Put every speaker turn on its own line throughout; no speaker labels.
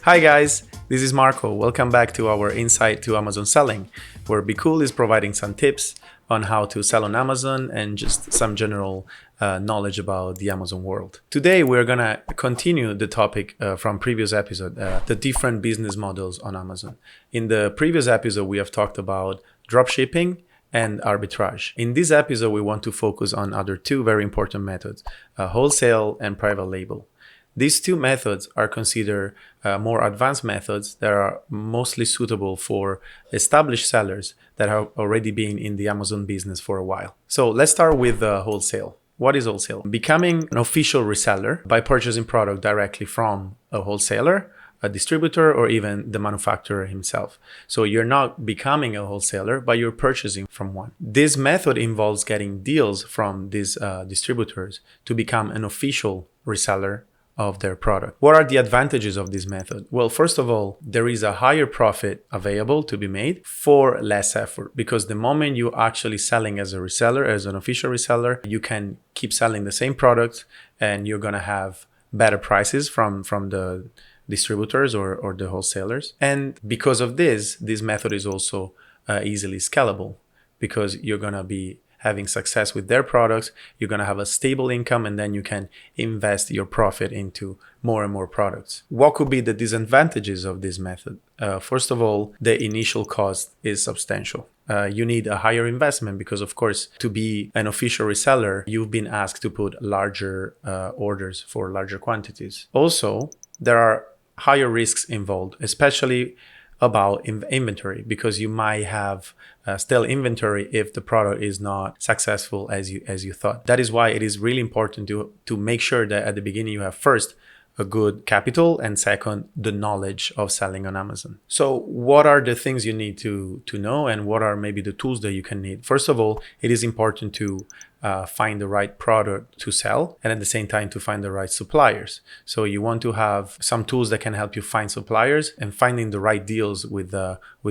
Hi guys, this is Marco. Welcome back to our Insight to Amazon Selling, where BQool is providing some tips on how to sell on Amazon and just some general knowledge about the Amazon world. Today we're gonna continue the topic from previous episode, the different business models on Amazon. In the previous episode we have talked about dropshipping and arbitrage. In this episode we want to focus on other two very important methods, wholesale and private label. These two methods are considered more advanced methods that are mostly suitable for established sellers that have already been in the Amazon business for a while. So let's start with wholesale. What is wholesale? Becoming an official reseller by purchasing product directly from a wholesaler, a distributor, or even the manufacturer himself. So you're not becoming a wholesaler, but you're purchasing from one. This method involves getting deals from these distributors to become an official reseller of their product. What are the advantages of this method? Well, first of all, there is a higher profit available to be made for less effort, because the moment you're actually selling as a reseller, as an official reseller, you can keep selling the same products and you're gonna have better prices from the distributors or the wholesalers. And because of this method is also easily scalable, because you're gonna be having success with their products, you're going to have a stable income, and then you can invest your profit into more and more products. What could be the disadvantages of this method? First of all, the initial cost is substantial. You need a higher investment because, of course, to be an official reseller, you've been asked to put larger orders for larger quantities. Also, there are higher risks involved, especially about inventory, because you might have still inventory if the product is not successful as you thought. That is why it is really important to make sure that at the beginning you have first a good capital and second the knowledge of selling on Amazon. So what are the things you need to know, and what are maybe the tools that you can need? First of all, it is important to find the right product to sell, and at the same time to find the right suppliers. So you want to have some tools that can help you find suppliers and finding the right deals with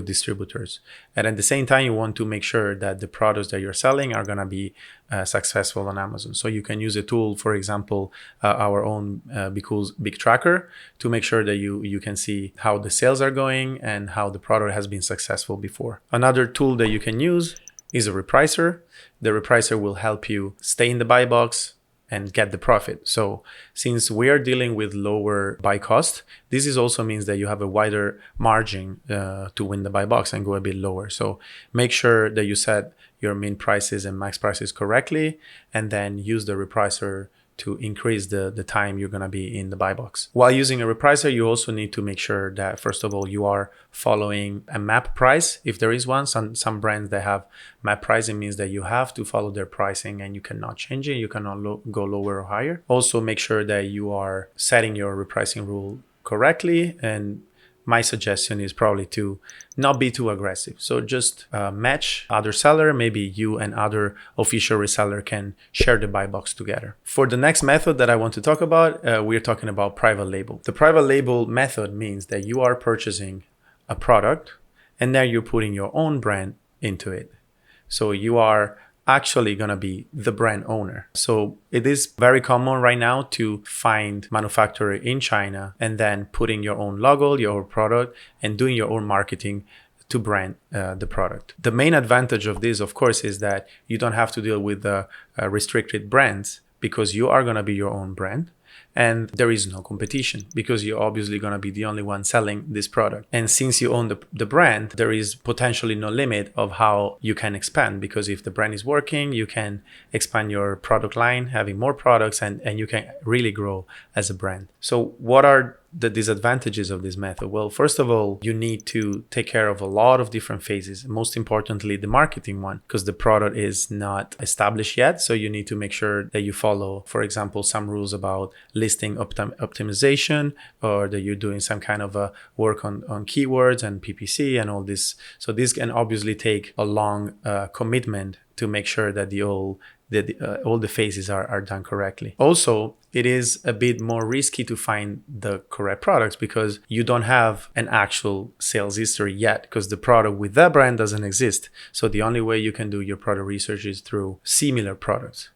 distributors. And at the same time, you want to make sure that the products that you're selling are going to be successful on Amazon. So you can use a tool, for example, our own BQool's Big Tracker, to make sure that you can see how the sales are going and how the product has been successful before. Another tool that you can use is a repricer. The repricer will help you stay in the buy box and get the profit. So since we are dealing with lower buy cost, this also means that you have a wider margin to win the buy box and go a bit lower. So make sure that you set your min prices and max prices correctly, and then use the repricer to increase the time you're going to be in the buy box. While using a repricer, you also need to make sure that, first of all, you are following a map price. If there is one, some brands that have map pricing means that you have to follow their pricing and you cannot change it. You cannot go lower or higher. Also, make sure that you are setting your repricing rule correctly, and my suggestion is probably to not be too aggressive. So just match other seller. Maybe you and other official reseller can share the buy box together. For the next method that I want to talk about, we're talking about private label. The private label method means that you are purchasing a product and then you're putting your own brand into it. So you are actually going to be the brand owner. So it is very common right now to find manufacturer in China and then putting your own logo, your own product, and doing your own marketing to brand the product. The main advantage of this, of course, is that you don't have to deal with the restricted brands, because you are going to be your own brand. And there is no competition, because you're obviously going to be the only one selling this product. And since you own the brand, there is potentially no limit of how you can expand, because if the brand is working, you can expand your product line, having more products, and you can really grow as a brand. So what are the disadvantages of this method? Well, first of all, you need to take care of a lot of different phases. Most importantly, the marketing one, because the product is not established yet. So you need to make sure that you follow, for example, some rules about listing optimization, or that you're doing some kind of a work on keywords and PPC and all this. So this can obviously take a long commitment to make sure that all the phases are done correctly. Also, it is a bit more risky to find the correct products, because you don't have an actual sales history yet, because the product with that brand doesn't exist. So the only way you can do your product research is through similar products.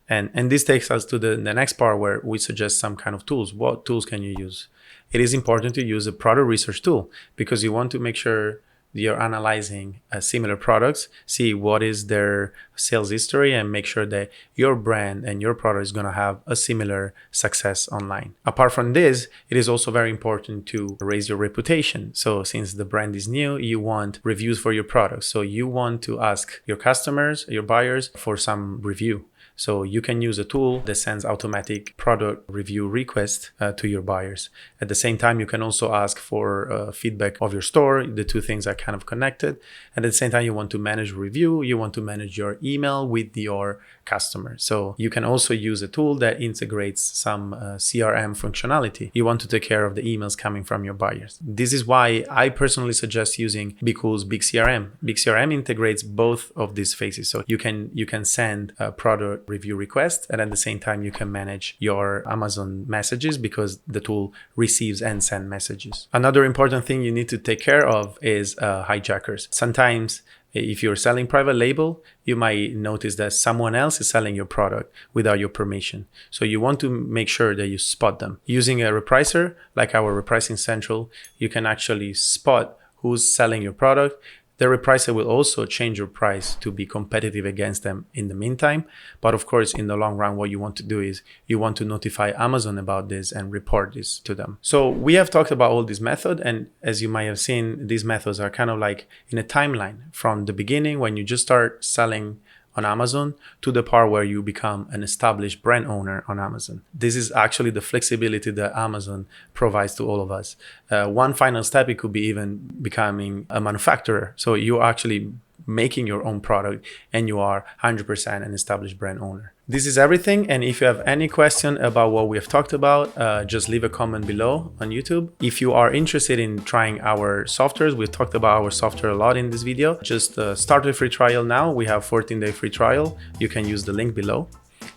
And this takes us to the next part where we suggest some kind of tools. What tools can you use? It is important to use a product research tool because you want to make sure you're analyzing similar products, see what is their sales history, and make sure that your brand and your product is going to have a similar success online. Apart from this, it is also very important to raise your reputation. So since the brand is new, you want reviews for your products. So you want to ask your customers, your buyers, for some review. So you can use a tool that sends automatic product review requests to your buyers. At the same time, you can also ask for feedback of your store. The two things are kind of connected. And at the same time, you want to manage review. You want to manage your email with your customers. So you can also use a tool that integrates some CRM functionality. You want to take care of the emails coming from your buyers. This is why I personally suggest using BQool's BigCRM. BigCRM integrates both of these phases. So you can send a product review request, and at the same time you can manage your Amazon messages because the tool receives and sends messages. Another important thing you need to take care of is hijackers. Sometimes if you're selling private label, you might notice that someone else is selling your product without your permission. So you want to make sure that you spot them. Using a repricer like our Repricing Central, you can actually spot who's selling your product. The repricer will also change your price to be competitive against them in the meantime. But of course, in the long run, what you want to do is you want to notify Amazon about this and report this to them. So we have talked about all these methods. And as you might have seen, these methods are kind of like in a timeline from the beginning when you just start selling on Amazon to the part where you become an established brand owner on Amazon. This is actually the flexibility that Amazon provides to all of us. One final step, it could be even becoming a manufacturer. So you're actually making your own product and you are 100% an established brand owner. This is everything. And if you have any question about what we have talked about, just leave a comment below on YouTube. If you are interested in trying our softwares, we've talked about our software a lot in this video. Just start a free trial now. We have 14-day free trial. You can use the link below.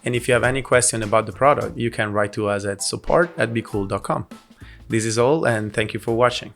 And if you have any question about the product, you can write to us at support@bqool.com. This is all, and thank you for watching.